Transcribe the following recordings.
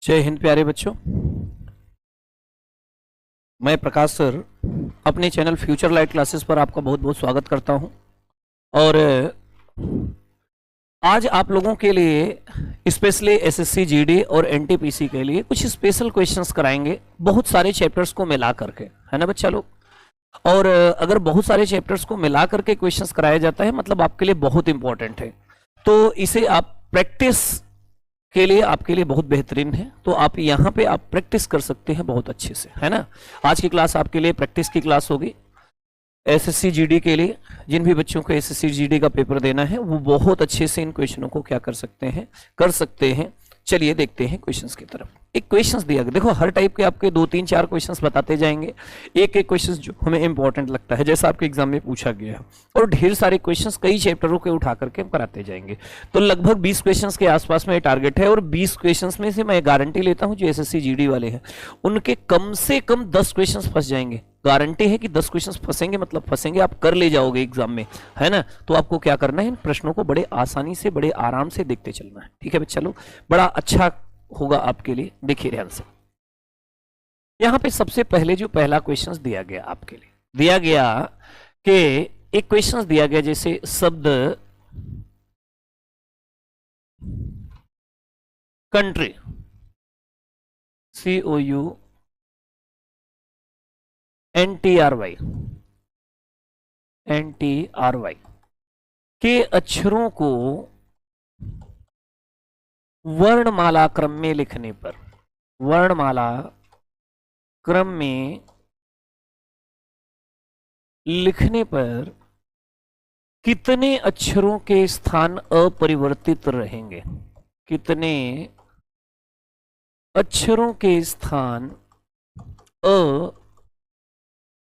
जय हिंद प्यारे बच्चों। मैं प्रकाश सर अपने चैनल फ्यूचर लाइट क्लासेस पर आपका बहुत बहुत स्वागत करता हूं। और आज आप लोगों के लिए स्पेशली एसएससी जीडी और एनटीपीसी के लिए कुछ स्पेशल क्वेश्चंस कराएंगे, बहुत सारे चैप्टर्स को मिला करके, है ना बच्चा लोग। और अगर बहुत सारे चैप्टर्स को मिला करके क्वेश्चंस कराया जाता है मतलब आपके लिए बहुत इंपॉर्टेंट है, तो इसे आप प्रैक्टिस के लिए आपके लिए बहुत बेहतरीन है। तो आप यहाँ पे आप प्रैक्टिस कर सकते हैं बहुत अच्छे से, है ना। आज की क्लास आपके लिए प्रैक्टिस की क्लास होगी एसएससी जीडी के लिए। जिन भी बच्चों को एसएससी जीडी का पेपर देना है वो बहुत अच्छे से इन क्वेश्चनों को क्या कर सकते हैं। चलिए देखते हैं क्वेश्चंस की तरफ। एक क्वेश्चंस दिया गया, देखो हर टाइप के आपके 2-3-4 क्वेश्चंस बताते जाएंगे, एक एक क्वेश्चंस जो हमें इंपॉर्टेंट लगता है जैसा आपके एग्जाम में पूछा गया है, और ढेर सारे क्वेश्चंस कई चैप्टरों के उठा करके हम कराते जाएंगे। तो लगभग 20 क्वेश्चंस के आसपास में टारगेट है, और 20 क्वेश्चंस में से मैं गारंटी लेता हूं जो एसएससी जीडी वाले हैं उनके कम से कम 10 क्वेश्चंस फंस जाएंगे। गारंटी है कि 10 क्वेश्चंस फंसेंगे मतलब फंसेंगे, आप कर ले जाओगे एग्जाम में, है ना। तो आपको क्या करना है, इन प्रश्नों को बड़े आसानी से बड़े आराम से देखते चलना है, ठीक है बच्चा लोग। बड़ा अच्छा होगा आपके लिए। देखिए ध्यान से, यहां पे सबसे पहले जो पहला क्वेश्चन दिया गया आपके लिए, दिया गया कि एक क्वेश्चन दिया गया जैसे शब्द कंट्री COUNTRY के अक्षरों को वर्णमाला क्रम में लिखने पर, वर्णमाला क्रम में लिखने पर कितने अक्षरों के स्थान अपरिवर्तित रहेंगे, कितने अक्षरों के स्थान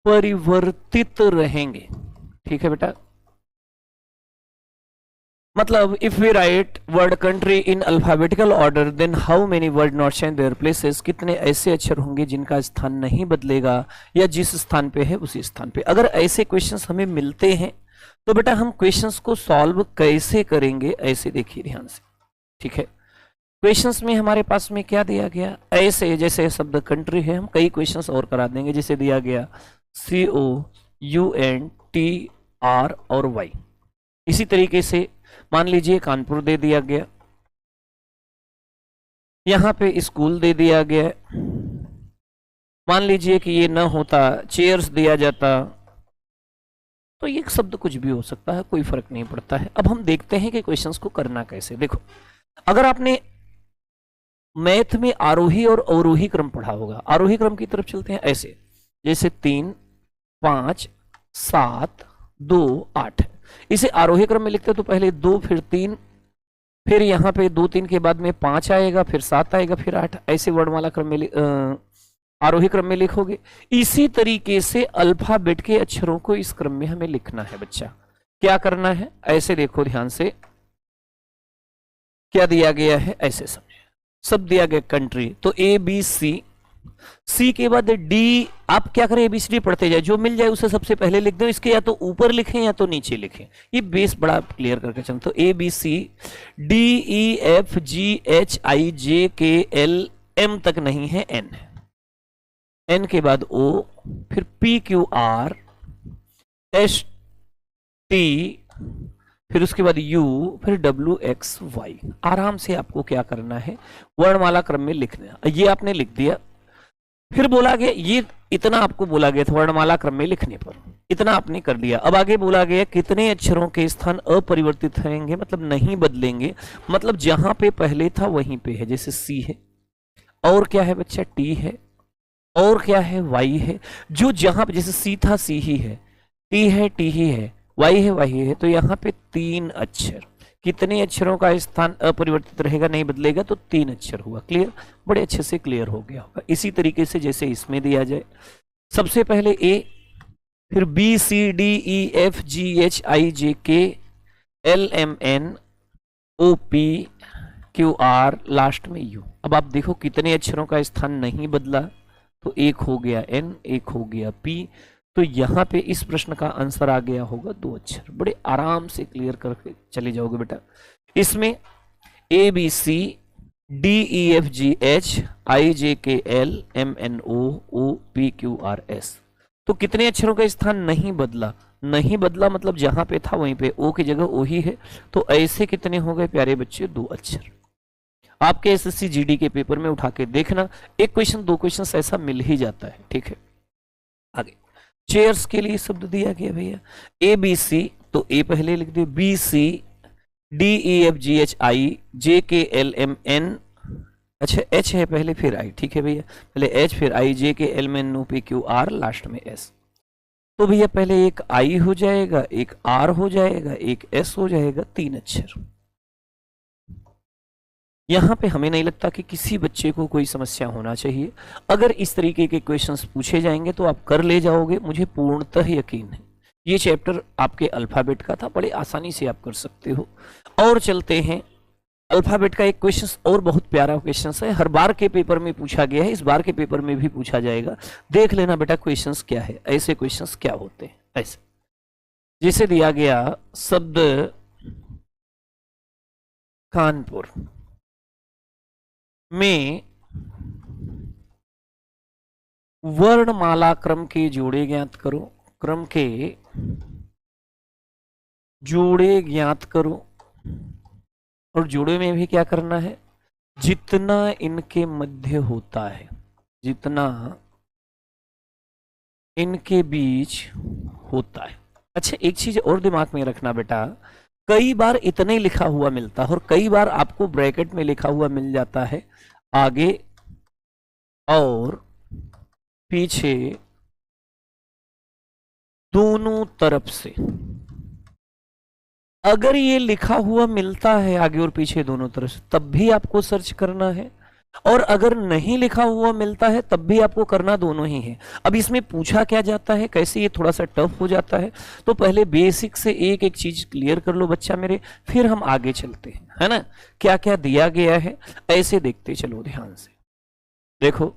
अपरिवर्तित रहेंगे। ठीक है बेटा, मतलब if we write word country in alphabetical order then how many word not change their places, कितने ऐसे अक्षर होंगे जिनका स्थान नहीं बदलेगा या जिस स्थान पे है उसी स्थान पे। अगर ऐसे क्वेश्चंस हमें मिलते हैं तो बेटा हम क्वेश्चंस को सॉल्व कैसे करेंगे, ऐसे देखिए ध्यान से, ठीक है। क्वेश्चंस में हमारे पास में क्या दिया गया, ऐसे जैसे शब्द कंट्री है, हम कई क्वेश्चंस और करा देंगे। जैसे दिया गया COUNTR और Y। इसी तरीके से मान लीजिए कानपुर दे दिया गया, यहां पे स्कूल दे दिया गया। मान लीजिए कि ये ना होता, चेयर्स दिया जाता, तो ये शब्द कुछ भी हो सकता है, कोई फर्क नहीं पड़ता है। अब हम देखते हैं कि क्वेश्चंस को करना कैसे। देखो, अगर आपने मैथ में आरोही और अवरोही क्रम पढ़ा होगा, आरोही क्रम की तरफ चलते हैं ऐसे, जैसे 3, 5, 7, 2, 8। इसे आरोही क्रम में लिखते हैं तो पहले 2 फिर 3, फिर यहाँ पे 2 3 के बाद में 5 आएगा, फिर 7 आएगा, फिर 8, ऐसे वर्णमाला क्रम में आरोही क्रम में लिखोगे। इसी तरीके से अल्फाबेट के अक्षरों को इस क्रम में हमें लिखना है बच्चा। क्या करना है, ऐसे देखो ध्यान से, क्या दिया गया है ऐसे समझे। सब दिया गया कंट्री, तो ABC, C के बाद D, आप क्या करें ABCD पढ़ते जाए, जो मिल जाए उसे सबसे पहले लिख दो। इसके या तो ऊपर लिखें या तो नीचे लिखें, ये बेस बड़ा क्लियर करके चलते। तो ABCDEFGHIJKLM तक नहीं है, N है, N के बाद O, फिर PQRST, फिर उसके बाद U, फिर WXY। आराम से आपको क्या करना है, वर्णमाला क्रम में लिखना। ये आपने लिख दिया, फिर बोला गया, ये इतना आपको बोला गया था वर्णमाला क्रम में लिखने पर, इतना आपने कर दिया। अब आगे बोला गया कितने अक्षरों के स्थान अपरिवर्तित रहेंगे, मतलब नहीं बदलेंगे, मतलब जहां पे पहले था वहीं पे है। जैसे C है, और क्या है बच्चा, T है, और क्या है, Y है। जो जहां पे जैसे C था C ही है, T है T ही है, Y है Y है, तो यहाँ पे 3 अक्षर, कितने अक्षरों का स्थान अपरिवर्तित रहेगा, नहीं बदलेगा, तो 3 अक्षर हुआ। क्लियर, बड़े अच्छे से क्लियर हो गया होगा। इसी तरीके से जैसे इसमें दिया जाए, सबसे पहले A, फिर BCDEFGHIJKLMNOPQR, लास्ट में U। अब आप देखो कितने अक्षरों का स्थान नहीं बदला, तो एक हो गया N, एक हो गया P। तो यहाँ पे इस प्रश्न का आंसर आ गया होगा 2 अक्षर। बड़े आराम से क्लियर करके चले जाओगे बेटा। इसमें ABC DEFGHIJKLMNOOPQRS। तो कितने अक्षरों का स्थान नहीं बदला? नहीं बदला मतलब जहां पे था वहीं पे, ओ की जगह ओ ही है। तो ऐसे कितने हो गए प्यारे बच्चे? 2 अक्षर। आपके एसएससी जीडी के पेपर में उठा के देखना, एक क्वेश्चन 2 क्वेश्चन ऐसा मिल ही जाता है। ठीक है, आगे चेयर्स के लिए शब्द दिया गया भैया ABC, तो ए पहले लिख दे, BC DEFGHIJKLMN, अच्छा H है पहले फिर I, ठीक है भैया, पहले H फिर I JKLMNOPQR लास्ट में S। तो भैया पहले एक I हो जाएगा, एक R हो जाएगा, एक S हो जाएगा, 3 अक्षर। यहां पे हमें नहीं लगता कि किसी बच्चे को कोई समस्या होना चाहिए। अगर इस तरीके के क्वेश्चंस पूछे जाएंगे तो आप कर ले जाओगे, मुझे पूर्णतः यकीन है। ये चैप्टर आपके अल्फाबेट का था, बड़े आसानी से आप कर सकते हो। और चलते हैं, अल्फाबेट का एक क्वेश्चन और बहुत प्यारा क्वेश्चन है, हर बार के पेपर में पूछा गया है, इस बार के पेपर में भी पूछा जाएगा। देख लेना बेटा क्वेश्चंस क्या है, ऐसे क्वेश्चंस क्या होते हैं। ऐसे जैसे दिया गया शब्द कानपुर में वर्णमाला क्रम के जोड़े ज्ञात करो, क्रम के जोड़े ज्ञात करो। और जोड़े में भी क्या करना है? जितना इनके मध्य होता है, जितना इनके बीच होता है। अच्छा एक चीज और दिमाग में रखना बेटा, कई बार इतने लिखा हुआ मिलता है और कई बार आपको ब्रैकेट में लिखा हुआ मिल जाता है आगे और पीछे दोनों तरफ से। अगर ये लिखा हुआ मिलता है आगे और पीछे दोनों तरफ से तब भी आपको सर्च करना है, और अगर नहीं लिखा हुआ मिलता है तब भी आपको करना दोनों ही है। अब इसमें पूछा क्या जाता है, कैसे ये थोड़ा सा टफ हो जाता है, तो पहले बेसिक से एक एक चीज क्लियर कर लो बच्चा मेरे, फिर हम आगे चलते हैं, है ना। क्या क्या दिया गया है ऐसे देखते चलो ध्यान से। देखो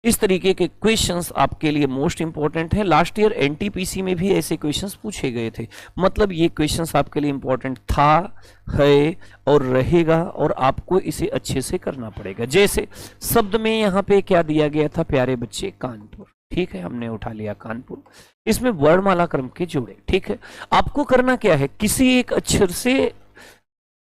इस तरीके के क्वेश्चंस आपके लिए मोस्ट इंपॉर्टेंट है। लास्ट ईयर एनटीपीसी में भी ऐसे क्वेश्चंस पूछे गए थे, मतलब ये क्वेश्चंस आपके लिए इंपॉर्टेंट था, है और रहेगा, और आपको इसे अच्छे से करना पड़ेगा। जैसे शब्द में यहाँ पे क्या दिया गया था प्यारे बच्चे? कानपुर। ठीक है, हमने उठा लिया कानपुर। इसमें वर्णमाला क्रम के जोड़े। ठीक है, आपको करना क्या है, किसी एक अक्षर से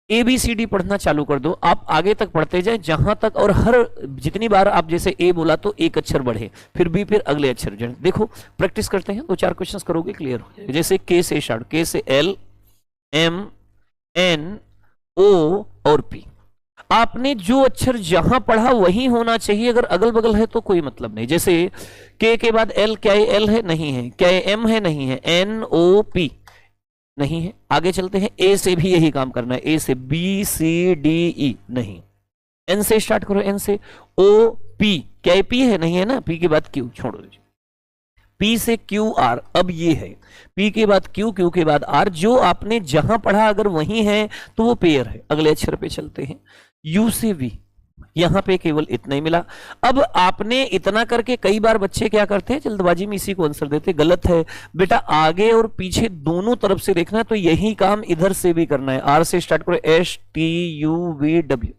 ABCD पढ़ना चालू कर दो, आप आगे तक पढ़ते जाए जहां तक, और हर जितनी बार आप जैसे A बोला तो एक अक्षर बढ़े, फिर B, फिर अगले अक्षर जाए। देखो प्रैक्टिस करते हैं, 2-4 क्वेश्चंस करोगे क्लियर हो जाएगा। जैसे K से स्टार्ट, K से L M N O और P। आपने जो अक्षर जहां पढ़ा वही होना चाहिए, अगर अगल बगल है तो कोई मतलब नहीं। जैसे K के बाद L, क्या ये L है? नहीं है। क्या ये M है? नहीं है। NOP नहीं है। आगे चलते हैं, ए से भी यही काम करना है, ए से BCDE नहीं। N से स्टार्ट करो, N से OP, क्या ये P है? नहीं है ना। P के बाद Q, छोड़ो दीजिए। P से QR, अब ये है P के बाद Q, Q के बाद R। जो आपने जहां पढ़ा अगर वही है तो वो पेयर है। अगले अक्षर पे चलते हैं, U से V, यहां पे केवल इतना ही मिला। अब आपने इतना करके कई बार बच्चे क्या करते हैं, जल्दबाजी में इसी को आंसर देते, गलत है बेटा। आगे और पीछे दोनों तरफ से देखना है, तो यही काम इधर से भी करना है। R से स्टार्ट करो, STUVW,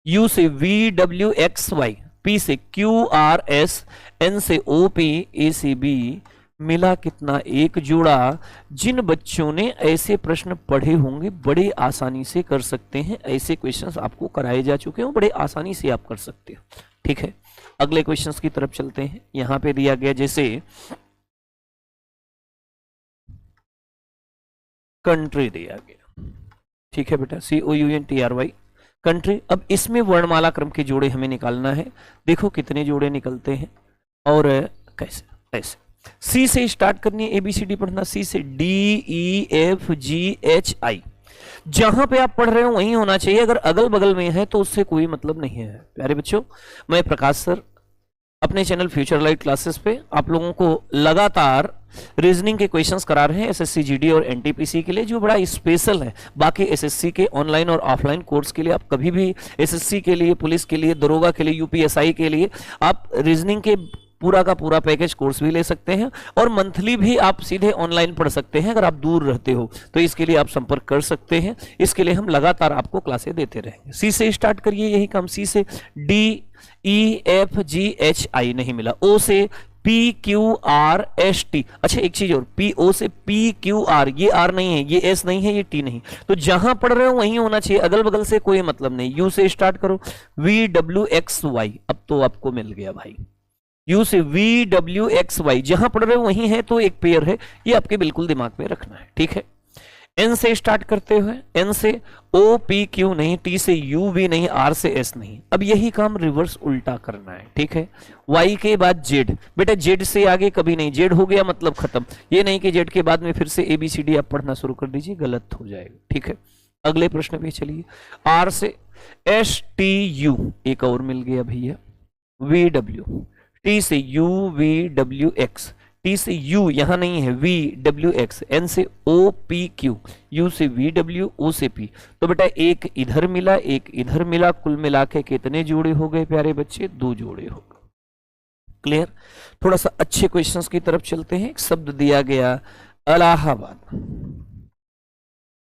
U से VWXY, P से QRS, N से OP, A से B, मिला कितना? एक जोड़ा। जिन बच्चों ने ऐसे प्रश्न पढ़े होंगे बड़े आसानी से कर सकते हैं, ऐसे क्वेश्चंस आपको कराए जा चुके हो, बड़े आसानी से आप कर सकते हो। ठीक है, अगले क्वेश्चंस की तरफ चलते हैं। यहां पे दिया गया जैसे कंट्री दिया गया, ठीक है बेटा, COUNTRY कंट्री। अब इसमें वर्णमाला क्रम के जोड़े हमें निकालना है। देखो कितने जोड़े निकलते हैं और कैसे। ऐसे C से स्टार्ट करनी है, ABCD पढ़ना, C से DEFGHI। जहां पे आप पढ़ रहे हो वहीं होना चाहिए, अगर अगल बगल में है तो उससे कोई मतलब नहीं है। प्यारे बच्चों, मैं प्रकाश सर अपने चैनल फ्यूचर लाइट क्लासेस पे आप लोगों को लगातार रीजनिंग के क्वेश्चंस करा रहे हैं SSC GD और NTPC के लिए, जो बड़ा स्पेशल है। बाकी SSC के ऑनलाइन और ऑफलाइन कोर्स के लिए आप कभी भी SSC के लिए, पुलिस के लिए, दरोगा के लिए, UPSI के लिए आप रीजनिंग के पूरा का पूरा पैकेज कोर्स भी ले सकते हैं और मंथली भी आप सीधे ऑनलाइन पढ़ सकते हैं अगर आप दूर रहते हो तो इसके लिए आप संपर्क कर सकते हैं। इसके लिए हम लगातार आपको क्लासें देते रहेंगे। सी से स्टार्ट करिए, यही काम। सी से D E F G H I नहीं मिला। ओ से P Q R S T, अच्छा एक चीज और, पी ओ से पी क्यू आर, ये आर नहीं है, ये एस नहीं है, ये टी नहीं, तो जहां पढ़ रहे हो वहीं होना चाहिए, अगल बगल से कोई मतलब नहीं। यू से स्टार्ट करो, वी डब्ल्यू एक्स वाई, अब तो आपको मिल गया भाई। यू से वी डब्ल्यू एक्स वाई, जहां पढ़ रहे हो वहीं है तो एक पेयर है, ये आपके बिल्कुल दिमाग में रखना है, ठीक है। एन से स्टार्ट करते हुए, एन से ओ पी क्यू नहीं, टी से यू वी नहीं, आर से एस नहीं। अब यही काम रिवर्स उल्टा करना है, ठीक है। वाई के बाद जेड, बेटा जेड से आगे कभी नहीं, जेड हो गया मतलब खत्म। ये नहीं कि जेड के बाद में फिर से ए बी सी डी आप पढ़ना शुरू कर दीजिए, गलत हो जाएगा, ठीक है। अगले प्रश्न पे चलिए। आर से एस टी यू, एक और मिल गया भैया, वी डब्ल्यू, टी से you V W x, T से यू यहां नहीं है, वी डब्ल्यू एक्स, एन से ओ पी क्यू, यू से वी डब्ल्यू, ओ से पी। तो बेटा एक इधर मिला, एक इधर मिला, कुल मिला के कितने जोड़े हो गए प्यारे बच्चे? 2 जोड़े हो गए। क्लियर? थोड़ा सा अच्छे क्वेश्चंस की तरफ चलते हैं। एक शब्द दिया गया इलाहाबाद।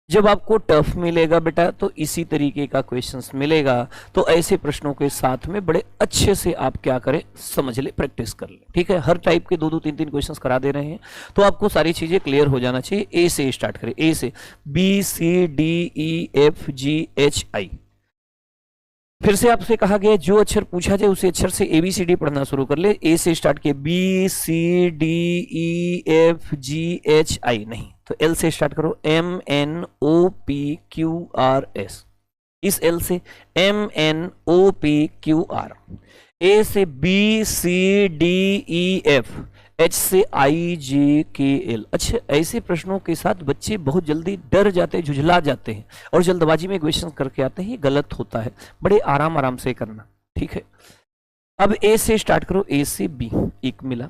जब आपको टफ मिलेगा बेटा तो इसी तरीके का क्वेश्चंस मिलेगा, तो ऐसे प्रश्नों के साथ में बड़े अच्छे से आप क्या करें, समझ ले, प्रैक्टिस कर ले, ठीक है। हर टाइप के 2-2 3-3 क्वेश्चंस करा दे रहे हैं, तो आपको सारी चीजें क्लियर हो जाना चाहिए। ए से स्टार्ट करें, ए से B C D E F G H I. फिर से आपसे कहा गया जो अक्षर पूछा जाए उसे अक्षर से ए बी सी डी पढ़ना शुरू कर ले। ए से स्टार्ट किए, B C D E F G H I नहीं, तो एल से स्टार्ट करो, M N O P Q R S. इस एल से M N O P Q R. A से B C D E F, H से I J K L. अच्छा, ऐसे प्रश्नों के साथ बच्चे बहुत जल्दी डर जाते हैं, झुझला जाते हैं और जल्दबाजी में क्वेश्चन करके आते हैं, ये गलत होता है। बड़े आराम आराम से करना, ठीक है। अब ए से स्टार्ट करो, ए से बी, एक मिला।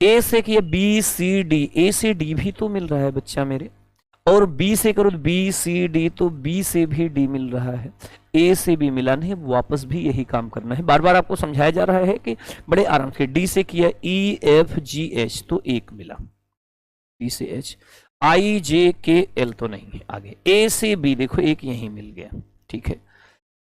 ए से किया बी सी डी, ए से डी भी तो मिल रहा है बच्चा मेरे, और बी से करो बी सी डी, तो बी से भी डी मिल रहा है, ए से भी मिला नहीं, वापस भी यही काम करना है। बार बार आपको समझाया जा रहा है कि बड़े आराम से। डी से किया ई एफ जी एच, तो एक मिला, डी से एच, आई जे के एल तो नहीं है आगे। ए से बी देखो एक यही मिल गया, ठीक है।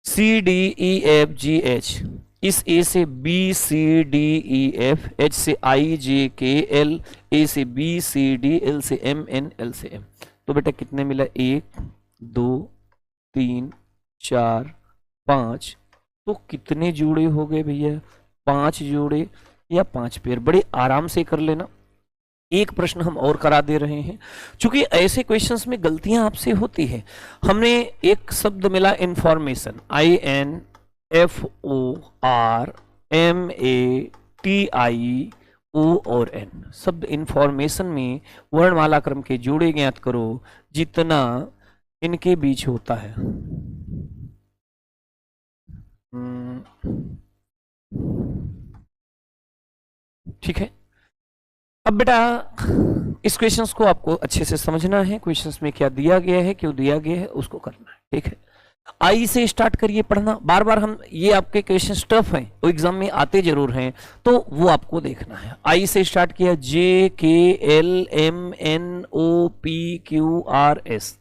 C D E F G H, इस ए से B C D E F, H से I J K L, A से बी सी डी, एल से एम एन, एल से एम। तो बेटा कितने मिला? 1 2 3 4 5। तो कितने जोड़े हो गए भैया? 5 जोड़े या 5 पेयर। बड़े आराम से कर लेना। एक प्रश्न हम और करा दे रहे हैं, क्योंकि ऐसे क्वेश्चंस में गलतियां आपसे होती है। हमने एक शब्द मिला इंफॉर्मेशन, INFORMATIO और N। शब्द इंफॉर्मेशन में वर्णमाला क्रम के जोड़े ज्ञात करो जितना इनके बीच होता है। ठीक है। अब बेटा इस क्वेश्चंस को आपको अच्छे से समझना है, क्वेश्चंस में क्या दिया गया है, क्यों दिया गया है, उसको करना है। ठीक है। आई से स्टार्ट करिए पढ़ना। बार बार हम ये आपके क्वेश्चन टफ हैं, वो एग्जाम में आते जरूर हैं, तो वो आपको देखना है। आई से स्टार्ट किया, JKLMNOPQRS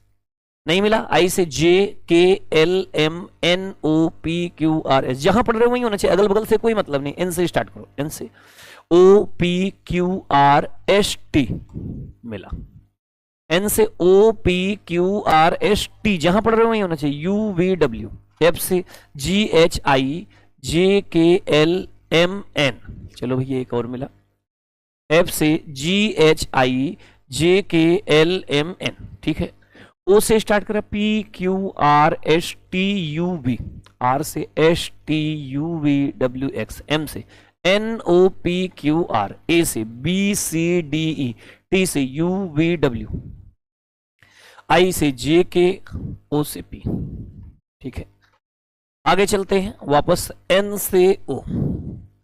नहीं मिला। आई से JKLMNOPQRS, जहां पढ़ रहे हो वही होना चाहिए, अगल बगल से कोई मतलब नहीं। एन से स्टार्ट करो, एन से OPQRST मिला। एन से OPQRST, जहां पढ़ रहे हो वही होना चाहिए। UVW। एफ से GHIJKLMN, चलो भैया एक और मिला। एफ से GHIJKLMN, ठीक है। ओ से स्टार्ट करा, PQRSTUV। आर से STUVWX। एम से NOPQR। ए से BCDE। टी से UVW। आई से JK, O से P। ठीक है, आगे चलते हैं वापस। N से O,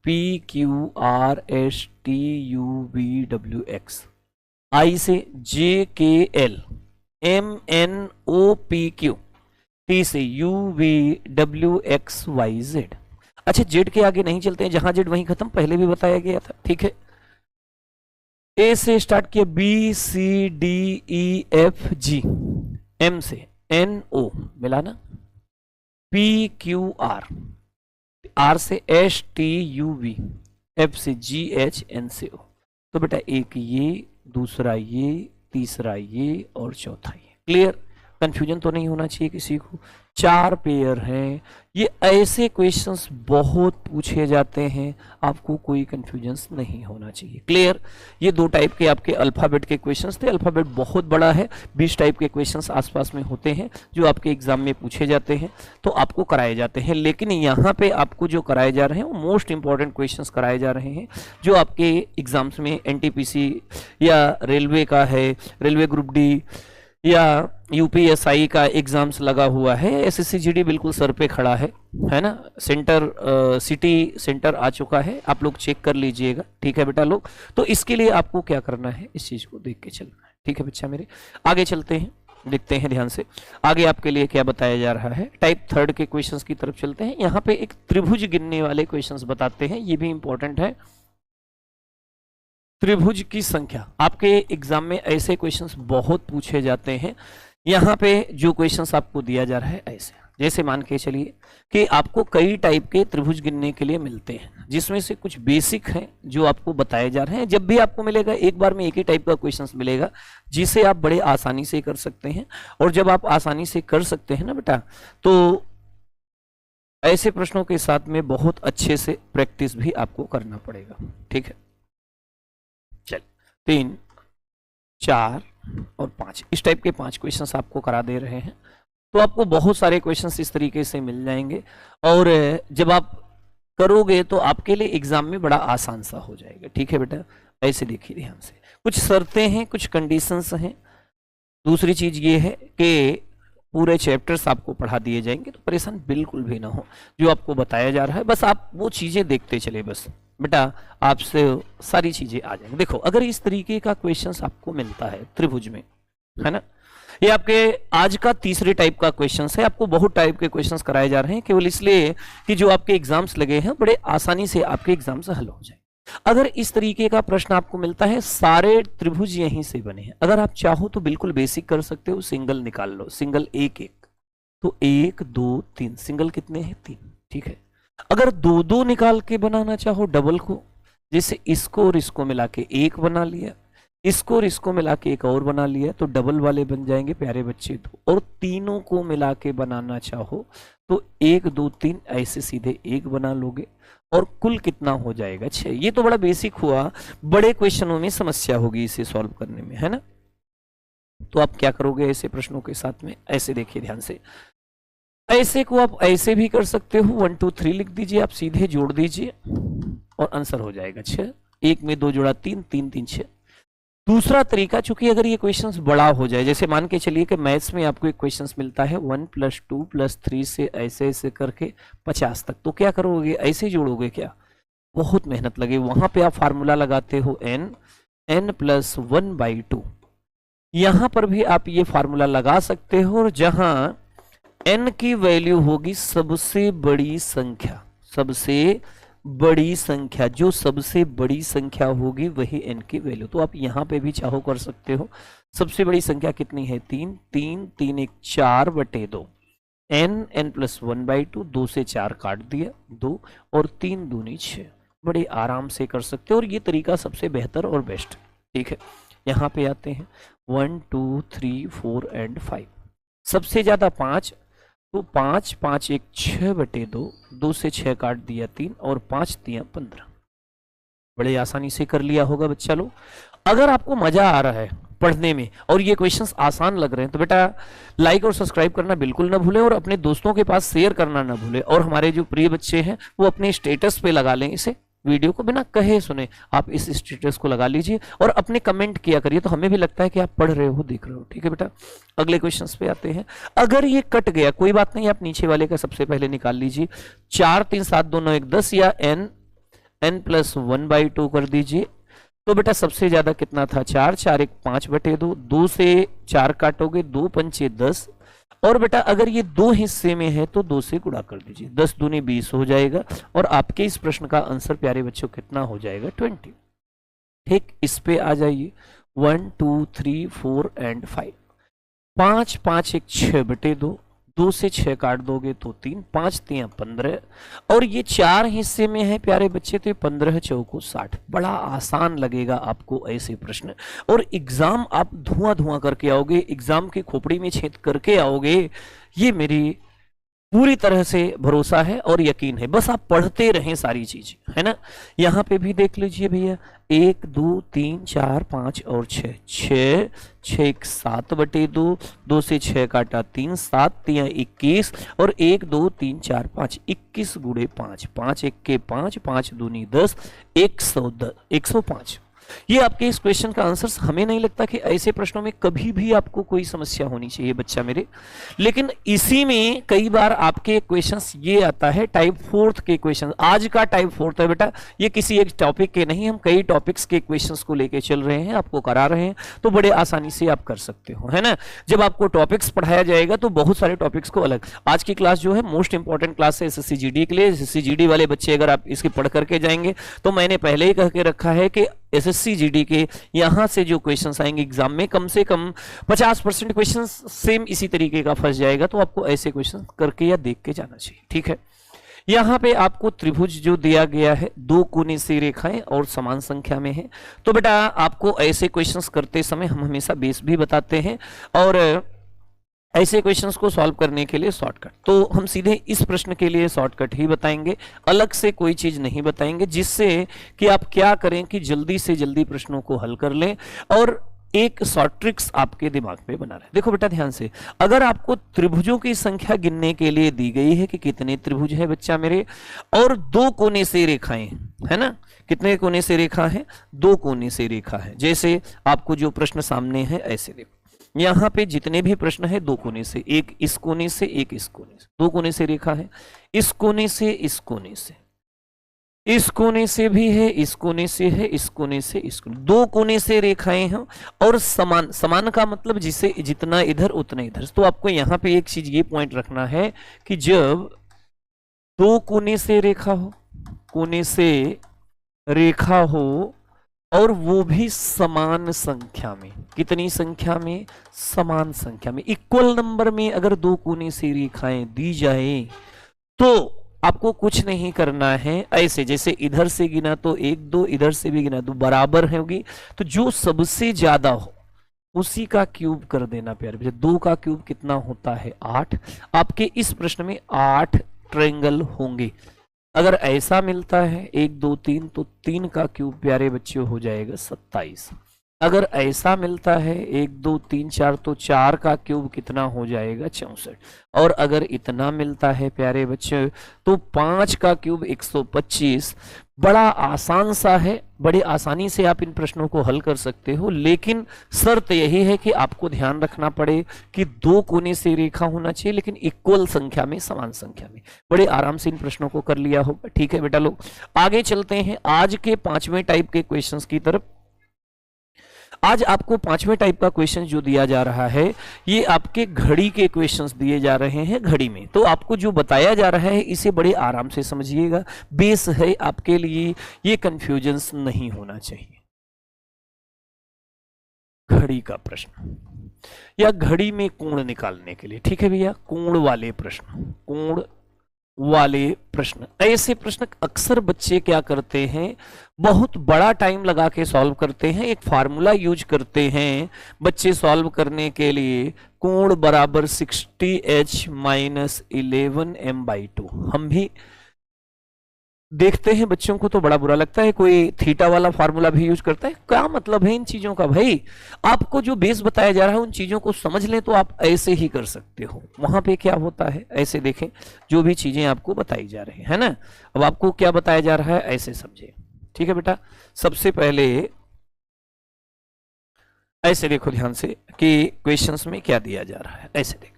PQRSTUVWX। आई से JKL, MNOPQ। T से UVWXYZ। अच्छा जेड के आगे नहीं चलते हैं, जहां जेड वहीं खत्म, पहले भी बताया गया था, ठीक है। ए से स्टार्ट किया, B C D E F G, M से एन ओ मिला ना, पी क्यू आर, आर से S T U V, F से जी एच एन से ओ। तो बेटा एक ये, दूसरा ये, तीसरा ये और चौथा ये। क्लियर? कंफ्यूजन तो नहीं होना चाहिए किसी को। 4 पेयर हैं, ये ऐसे क्वेश्चंस बहुत पूछे जाते हैं, आपको कोई कंफ्यूजन नहीं होना चाहिए। क्लियर? ये 2 टाइप के आपके अल्फाबेट के क्वेश्चंस थे। अल्फाबेट बहुत बड़ा है, 20 टाइप के क्वेश्चंस आसपास में होते हैं जो आपके एग्जाम में पूछे जाते हैं, तो आपको कराए जाते हैं। लेकिन यहाँ पे आपको जो कराए जा रहे हैं वो मोस्ट इंपॉर्टेंट क्वेश्चंस कराए जा रहे हैं, जो आपके एग्जाम्स में एनटीपीसी या रेलवे का है, रेलवे ग्रुप डी या यूपीएसआई का एग्जाम्स लगा हुआ है, एसएससी जीडी बिल्कुल सर पे खड़ा है ना। सेंटर सिटी सेंटर आ चुका है, आप लोग चेक कर लीजिएगा, ठीक है बेटा लोग। तो इसके लिए आपको क्या करना है, इस चीज को देख के चलना है, ठीक है बच्चा मेरे। आगे चलते हैं, देखते हैं ध्यान से आगे आपके लिए क्या बताया जा रहा है। टाइप 3 के क्वेश्चंस की तरफ चलते हैं। यहाँ पे एक त्रिभुज गिनने वाले क्वेश्चंस बताते हैं, ये भी इंपॉर्टेंट है। त्रिभुज की संख्या, आपके एग्जाम में ऐसे क्वेश्चंस बहुत पूछे जाते हैं। यहाँ पे जो क्वेश्चंस आपको दिया जा रहा है ऐसे, जैसे मान के चलिए कि आपको कई टाइप के त्रिभुज गिनने के लिए मिलते हैं, जिसमें से कुछ बेसिक हैं जो आपको बताए जा रहे हैं। जब भी आपको मिलेगा एक बार में एक ही टाइप का क्वेश्चंस मिलेगा, जिसे आप बड़े आसानी से कर सकते हैं। और जब आप आसानी से कर सकते हैं ना बेटा, तो ऐसे प्रश्नों के साथ में बहुत अच्छे से प्रैक्टिस भी आपको करना पड़ेगा, ठीक है। 3, 4 और 5 इस टाइप के 5 क्वेश्चंस आपको करा दे रहे हैं। तो आपको बहुत सारे क्वेश्चंस इस तरीके से मिल जाएंगे, और जब आप करोगे तो आपके लिए एग्जाम में बड़ा आसान सा हो जाएगा, ठीक है बेटा। ऐसे देखिए ध्यान से, कुछ शर्तें हैं, कुछ कंडीशंस हैं। दूसरी चीज ये है कि पूरे चैप्टर्स आपको पढ़ा दिए जाएंगे, तो परेशान बिल्कुल भी ना हो। जो आपको बताया जा रहा है बस आप वो चीजें देखते चले, बस बेटा आपसे सारी चीजें आ जाएंगी। देखो अगर इस तरीके का क्वेश्चंस आपको मिलता है त्रिभुज में, है ना, ये आपके आज का तीसरे टाइप का क्वेश्चंस है। आपको बहुत टाइप के क्वेश्चंस कराए जा रहे हैं केवल इसलिए कि जो आपके एग्जाम्स लगे हैं बड़े आसानी से आपके एग्जाम्स हल हो जाए। अगर इस तरीके का प्रश्न आपको मिलता है, सारे त्रिभुज यहीं से बने हैं, अगर आप चाहो तो बिल्कुल बेसिक कर सकते हो, सिंगल निकाल लो, सिंगल 1 1, तो 1 2 3, सिंगल कितने हैं 3, ठीक है। अगर 2 2 निकाल के बनाना चाहो डबल को, जैसे इसको और इसको मिला के 1 बना लिया, इसको और इसको मिला के एक और बना लिया, तो डबल वाले बन जाएंगे प्यारे बच्चे। तो और तीनों को मिला के बनाना चाहो तो 1 2 3 ऐसे सीधे 1 बना लोगे, और कुल कितना हो जाएगा 6। ये तो बड़ा बेसिक हुआ, बड़े क्वेश्चनों में समस्या होगी इसे सॉल्व करने में, है ना। तो आप क्या करोगे ऐसे प्रश्नों के साथ में, ऐसे देखिए ध्यान से। ऐसे को आप ऐसे भी कर सकते हो, 1 2 3 लिख दीजिए, आप सीधे जोड़ दीजिए और आंसर हो जाएगा 6। 1 में 2 जोड़ा 3, 3 3 6। दूसरा तरीका, चूंकि अगर ये क्वेश्चंस बड़ा हो जाए, जैसे मान के चलिए कि मैथ्स में आपको एक क्वेश्चंस मिलता है 1 + 2 + 3 से ऐसे ऐसे करके 50 तक, तो क्या करोगे, ऐसे जोड़ोगे क्या, बहुत मेहनत लगे। वहां पे आप फार्मूला लगाते हो n + 1/2। यहां पर भी आप ये फार्मूला लगा सकते हो, और जहां n की वैल्यू होगी सबसे बड़ी संख्या, सबसे बड़ी संख्या, जो सबसे बड़ी संख्या होगी वही n की वैल्यू। तो आप यहाँ पे भी चाहो कर सकते हो। सबसे बड़ी संख्या कितनी है 3, 3 3 1 4/2, n + 1/2, 2 से 4 काट दिया 2, और 3 दूनी 6। बड़े आराम से कर सकते हो, और ये तरीका सबसे बेहतर और बेस्ट, ठीक है। यहाँ पे आते हैं 1 2 3 4 और 5, सबसे ज्यादा 5, तो 5 5 1 6/2, 2 से 6 काट दिया 3, और 5 3 15। बड़े आसानी से कर लिया होगा बच्चा लोग। अगर आपको मजा आ रहा है पढ़ने में और ये क्वेश्चंस आसान लग रहे हैं, तो बेटा लाइक और सब्सक्राइब करना बिल्कुल ना भूलें, और अपने दोस्तों के पास शेयर करना ना भूलें। और हमारे जो प्रिय बच्चे हैं वो अपने स्टेटस पे लगा लें इसे, वीडियो को बिना कहे सुने आप इस स्टेटस को लगा लीजिए, और अपने कमेंट किया करिए, तो हमें भी लगता है कि आप पढ़ रहे हो, देख रहे हो, ठीक है बेटा। अगले क्वेश्चंस पे आते हैं। अगर ये कट गया कोई बात नहीं, आप नीचे वाले का सबसे पहले निकाल लीजिए। 4 3 7 2 9 1 10, या n + 1/2 कर दीजिए। तो बेटा सबसे ज्यादा कितना था 4, 4 1 5/2, 2 से 4 काटोगे 2 5 10, और बेटा अगर ये 2 हिस्से में है तो 2 से गुणा कर दीजिए, 10 दूनी 20 हो जाएगा और आपके इस प्रश्न का आंसर प्यारे बच्चों कितना हो जाएगा 20। ठीक, इस पे आ जाइए 1 2 3 4 एंड 5, 5 5 1 6 बटे 2, 2 से 6 काट दोगे तो 3, 5 3 15 और ये 4 हिस्से में है प्यारे बच्चे तो 15 चौको 60। बड़ा आसान लगेगा आपको ऐसे प्रश्न और एग्जाम आप धुआं धुआं करके आओगे, एग्जाम की खोपड़ी में छेद करके आओगे, ये मेरी पूरी तरह से भरोसा है और यकीन है। बस आप पढ़ते रहें सारी चीज, है ना। यहाँ पे भी देख लीजिए भैया 1 2 3 4 5 और 6, 6 6 7 बटे 2, 2 से 6 काटा 3, 7 3 21 और 1 2 3 4 5 21 गुणे 5, 5 1 के 5, 5 दूनी 10, 110 105। ये आपके इस क्वेश्चन का आंसर। हमें नहीं लगता कि ऐसे प्रश्नों में कभी भी आपको कोई समस्या होनी चाहिए बच्चा मेरे, लेकिन इसी में कई बार आपके क्वेश्चंस ये आता है टाइप 4 के क्वेश्चन। आज का टाइप 4 है बेटा, ये किसी एक टॉपिक के नहीं, हम कई टॉपिक्स के क्वेश्चंस को लेके चल रहे हैं, आपको करा रहे हैं, तो बड़े आसानी से आप कर सकते हो, है ना। जब आपको टॉपिक्स पढ़ाया जाएगा तो बहुत सारे टॉपिक्स को अलग, आज की क्लास जो है मोस्ट इंपॉर्टेंट क्लास है एसएससी जीडी के लिए। एसएससी जीडी वाले बच्चे अगर आप इसके पढ़ करके जाएंगे तो मैंने पहले ही कह के रखा है कि एसएससी जीडी के यहां से जो क्वेश्चंस आएंगे एग्जाम में कम से कम 50% क्वेश्चंस सेम इसी तरीके का फंस जाएगा, तो आपको ऐसे क्वेश्चंस करके या देख के जाना चाहिए, ठीक है। यहां पे आपको त्रिभुज जो दिया गया है 2 कोने से रेखाएं और समान संख्या में है, तो बेटा आपको ऐसे क्वेश्चंस करते समय हम हमेशा बेस भी बताते हैं और ऐसे क्वेश्चंस को सॉल्व करने के लिए शॉर्टकट, तो हम सीधे इस प्रश्न के लिए शॉर्टकट ही बताएंगे, अलग से कोई चीज नहीं बताएंगे, जिससे कि आप क्या करें कि जल्दी से जल्दी प्रश्नों को हल कर लें और एक शॉर्ट ट्रिक्स आपके दिमाग में बना रहे। देखो बेटा ध्यान से, अगर आपको त्रिभुजों की संख्या गिनने के लिए दी गई है कि कितने त्रिभुज है बच्चा मेरे, और 2 कोने से रेखाएं, है ना, कितने कोने से रेखा है, 2 कोने से रेखा है। जैसे आपको जो प्रश्न सामने है ऐसे देखो, यहां पे जितने भी प्रश्न है 2 कोने से, एक इस कोने से एक इस कोने से, 2 कोने से रेखा है, इस कोने से इस कोने से, इस कोने से भी है, इस कोने से है, इस कोने से इस कोने, 2 कोने से रेखाएं हैं और समान, समान का मतलब जिसे जितना इधर उतना इधर। तो आपको यहां पे एक चीज ये पॉइंट रखना है कि जब 2 कोने से रेखा हो, कोने से रेखा हो और वो भी समान संख्या में, कितनी संख्या में, समान संख्या में, इक्वल नंबर में अगर 2 कोने से रेखाएं दी जाए तो आपको कुछ नहीं करना है, ऐसे जैसे इधर से गिना तो 1 2, इधर से भी गिना तो बराबर होगी, तो जो सबसे ज्यादा हो उसी का क्यूब कर देना प्यारे। 2 का क्यूब कितना होता है 8, आपके इस प्रश्न में 8 ट्रायंगल होंगे। अगर ऐसा मिलता है 1 2 3 तो 3 का क्यूब प्यारे बच्चों हो जाएगा 27। अगर ऐसा मिलता है 1 2 3 4 तो 4 का क्यूब कितना हो जाएगा 64। और अगर इतना मिलता है प्यारे बच्चे तो 5 का क्यूब 125। बड़ा आसान सा है, बड़ी आसानी से आप इन प्रश्नों को हल कर सकते हो, लेकिन शर्त यही है कि आपको ध्यान रखना पड़े कि 2 कोने से रेखा होना चाहिए लेकिन इक्वल संख्या में, समान संख्या में। बड़े आराम से इन प्रश्नों को कर लिया होगा, ठीक है बेटा लोग। आगे चलते हैं आज के 5वें टाइप के क्वेश्चंस की तरफ। आज आपको 5वें टाइप का क्वेश्चन जो दिया जा रहा है ये आपके घड़ी के क्वेश्चंस दिए जा रहे हैं घड़ी में। तो आपको जो बताया जा रहा है इसे बड़े आराम से समझिएगा, बेस है आपके लिए, ये कंफ्यूजन नहीं होना चाहिए। घड़ी का प्रश्न या घड़ी में कोण निकालने के लिए, ठीक है भैया, कोण वाले प्रश्न, कोण वाले प्रश्न। ऐसे प्रश्न अक्सर बच्चे क्या करते हैं, बहुत बड़ा टाइम लगा के सॉल्व करते हैं, एक फार्मूला यूज करते हैं बच्चे सॉल्व करने के लिए, कोण बराबर 60h माइनस 11m/2। हम भी देखते हैं बच्चों को तो बड़ा बुरा लगता है, कोई थीटा वाला फार्मूला भी यूज करता है। क्या मतलब है इन चीजों का भाई, आपको जो बेस बताया जा रहा है उन चीजों को समझ लें तो आप ऐसे ही कर सकते हो। वहां पे क्या होता है ऐसे देखें, जो भी चीजें आपको बताई जा रही है ना, अब आपको क्या बताया जा रहा है ऐसे समझे, ठीक है बेटा। सबसे पहले ऐसे देखो ध्यान से कि क्वेश्चंस में क्या दिया जा रहा है, ऐसे देखो।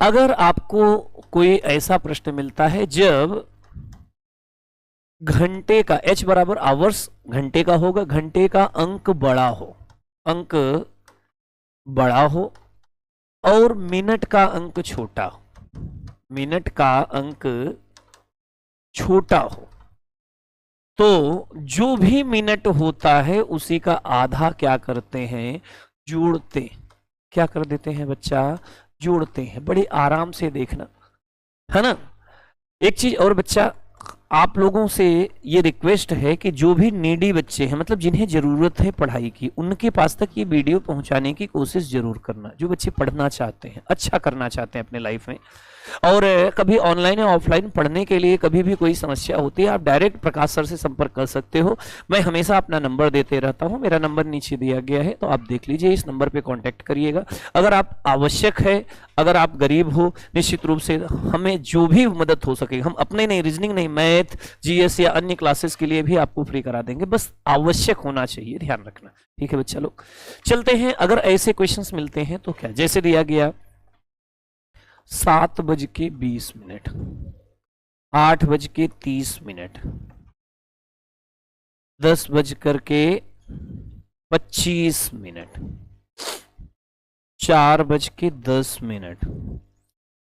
अगर आपको कोई ऐसा प्रश्न मिलता है जब घंटे का h बराबर आवर्स घंटे का होगा, घंटे का अंक बड़ा हो, अंक बड़ा हो और मिनट का अंक छोटा, मिनट का अंक छोटा हो तो जो भी मिनट होता है उसी का आधा क्या करते हैं, जोड़ते, क्या कर देते हैं बच्चा, जोड़ते हैं। बड़े आराम से देखना, है ना। एक चीज और बच्चा, आप लोगों से ये रिक्वेस्ट है कि जो भी नीडी बच्चे हैं, मतलब जिन्हें जरूरत है पढ़ाई की, उनके पास तक ये वीडियो पहुंचाने की कोशिश जरूर करना। जो बच्चे पढ़ना चाहते हैं, अच्छा करना चाहते हैं अपने लाइफ में, और कभी ऑनलाइन या ऑफलाइन पढ़ने के लिए कभी भी कोई समस्या होती है, आप डायरेक्ट प्रकाश सर से संपर्क कर सकते हो। मैं हमेशा अपना नंबर देते रहता हूं, मेरा नंबर नीचे दिया गया है, तो आप देख लीजिए, इस नंबर पे कांटेक्ट करिएगा। अगर आप आवश्यक है, अगर आप गरीब हो, निश्चित रूप से हमें जो भी मदद हो सके, हम अपने नहीं, रीजनिंग नहीं, मैथ, जीएस या अन्य क्लासेस के लिए भी आपको फ्री करा देंगे, बस आवश्यक होना चाहिए, ध्यान रखना। ठीक है बच्चा लोग, चलते हैं। अगर ऐसे क्वेश्चंस मिलते हैं तो क्या, जैसे दिया गया 7:20, 8:30, 10:25, 4:10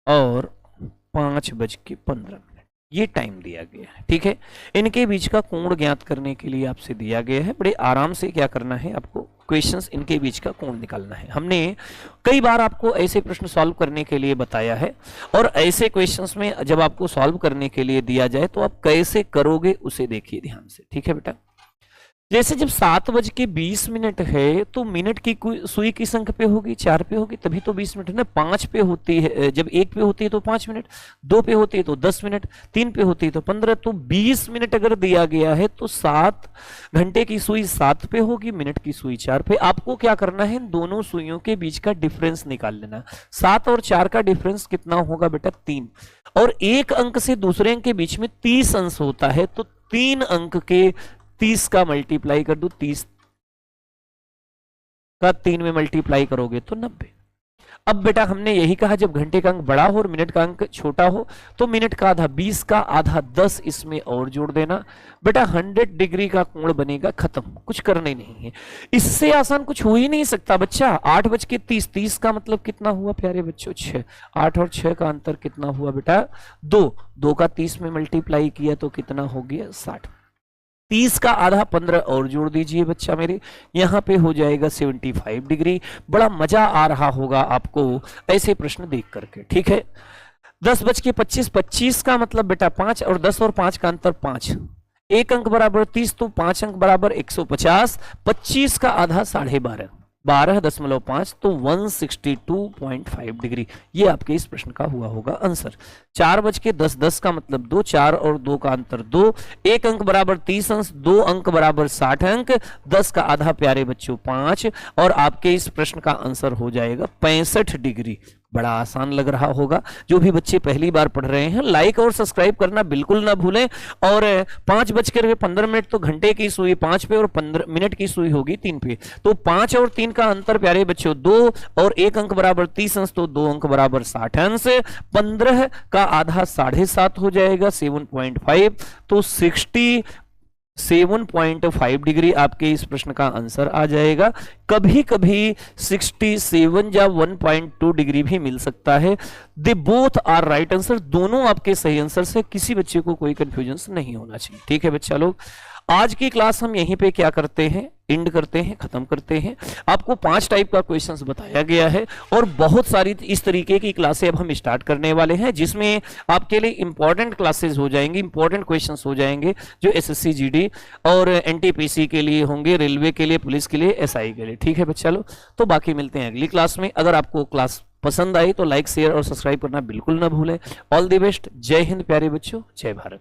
और 5:15, ये टाइम दिया गया है। ठीक है, इनके बीच का कोण ज्ञात करने के लिए आपसे दिया गया है। बड़े आराम से क्या करना है आपको, क्वेश्चंस इनके बीच का कोण निकालना है। हमने कई बार आपको ऐसे प्रश्न सॉल्व करने के लिए बताया है, और ऐसे क्वेश्चंस में जब आपको सॉल्व करने के लिए दिया जाए तो आप कैसे करोगे उसे देखिए ध्यान से। ठीक है बेटा, जैसे जब 7:20 है तो मिनट की सुई किस अंक पे होगी, 4 पे होगी, तभी तो 20 मिनट है ना। 5 पे होती है, जब 1 पे होती है तो 5 मिनट, 2 पे होती है तो 10 मिनट, 3 पे होती है तो 15, तो 20 मिनट अगर दिया गया है तो 7 घंटे की सुई 7 पे होगी, मिनट की सुई 4 पे। आपको क्या करना है, दोनों सुइयों के बीच का डिफरेंस निकाल लेना। 7 और 4 का डिफरेंस कितना होगा बेटा, 3, और एक अंक से दूसरे अंक के बीच में 30 अंश होता है, तो 3 अंक के 30 का मल्टीप्लाई कर दो, 30 का 3 में मल्टीप्लाई करोगे तो 90। अब बेटा हमने यही कहा, जब घंटे का अंक बड़ा हो और मिनट का अंक छोटा हो तो मिनट का आधा 20 का आधा 10 इसमें और जोड़ देना। बेटा 100 डिग्री का कोण बनेगा, खत्म, कुछ करने नहीं है। इससे आसान कुछ हो ही नहीं सकता बच्चा। 8:30, 30 का मतलब कितना हुआ प्यारे बच्चों, 6, 8 और 6 का अंतर कितना हुआ बेटा, 2 का 30 में मल्टीप्लाई किया तो कितना हो गया, 60। 30 का आधा 15 और जोड़ दीजिए बच्चा मेरे, यहां पे हो जाएगा 75 डिग्री। बड़ा मजा आ रहा होगा आपको ऐसे प्रश्न देख करके। ठीक है, 10:25, 25 का मतलब बेटा 5, और 10 और 5 का अंतर 5, एक अंक बराबर 30 तो 5 अंक बराबर 150, 25 का आधा 12.5, 12.5 तो 162.5 डिग्री। ये आपके इस प्रश्न का हुआ होगा आंसर। 4:10, 10 का मतलब 2, 4 और 2 का अंतर 2, एक अंक बराबर 30 अंश, 2 अंक बराबर 60 अंक, 10 का आधा प्यारे बच्चों 5, और आपके इस प्रश्न का आंसर हो जाएगा 65 डिग्री। बड़ा आसान लग रहा होगा। जो भी बच्चे पहली बार पढ़ रहे हैं, लाइक और सब्सक्राइब करना बिल्कुल ना भूलें। और 5:15 तो घंटे की सुई 5 पे और 15 मिनट की सुई होगी 3 पे, तो 5 और 3 का अंतर प्यारे बच्चों 2, और एक अंक बराबर 30 अंश तो 2 अंक बराबर 60 अंश, 15 का आधा 7.5 हो जाएगा 7.5, तो 67.5 डिग्री आपके इस प्रश्न का आंसर आ जाएगा। कभी कभी 67 या 1.2 डिग्री भी मिल सकता है। They both are right answer, दोनों आपके सही आंसर से, किसी बच्चे को कोई कंफ्यूजन नहीं होना चाहिए। ठीक है बच्चा लोग, आज की क्लास हम यहीं पे क्या करते हैं, एंड करते हैं, खत्म करते हैं। आपको 5 टाइप का क्वेश्चंस बताया गया है, और बहुत सारी इस तरीके की क्लासें अब हम स्टार्ट करने वाले हैं, जिसमें आपके लिए इंपॉर्टेंट क्लासेस हो जाएंगी, इंपॉर्टेंट क्वेश्चंस हो जाएंगे, जो एसएससी जीडी और एनटीपीसी के लिए होंगे, रेलवे के लिए, पुलिस के लिए, एसआई के लिए। ठीक है बच्चा लोग, तो बाकी मिलते हैं अगली क्लास में। अगर आपको क्लास पसंद आई तो लाइक, शेयर और सब्सक्राइब करना बिल्कुल ना भूलें। ऑल द बेस्ट, जय हिंद प्यारे बच्चों, जय भारत।